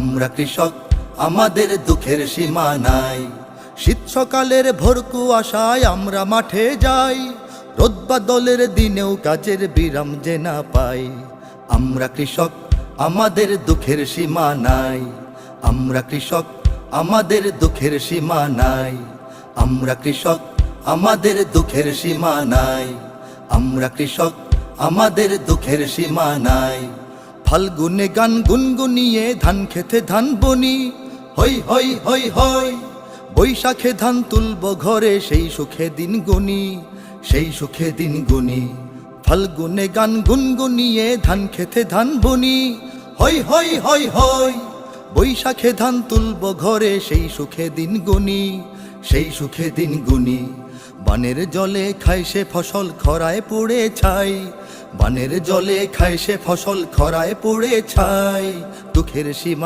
আমরা কৃষক, আমাদের দুঃখের সীমা নাই। শীত সকালের ভোর কুয়াশায় আমরা মাঠে যাই, রোদ বাদলের দিনেও কাজের বিরাম যে না পাই। আমরা কৃষক, আমাদের দুঃখের সীমা নাই। আমরা কৃষক, আমাদের দুঃখের সীমা নাই। আমরা কৃষক, আমাদের দুঃখের সীমা নাই। আমরা কৃষক, আমাদের দুঃখের সীমা নাই। ফাল্গুনে গান গুনগুনিয়ে ধান খেতে ধান বনি, হই হই হই হই। বৈশাখে ধান তুলব ঘরে, সেই সুখে দিন গুনি, সেই সুখে দিন গুনি। ফাল্গুনে গান গুনগুনিয়ে ধান খেতে ধান বনি, হই হই হই হই। বৈশাখে ধান তুলব ঘরে, সেই সুখে দিন গুনি, সেই সুখে দিন গুনি। বানের জলে খায় সে ফসল খরায় পড়ে ছাই, বানের জলে খায় সে ফসল খরায় পড়ে ছাই। দুঃখের সীমা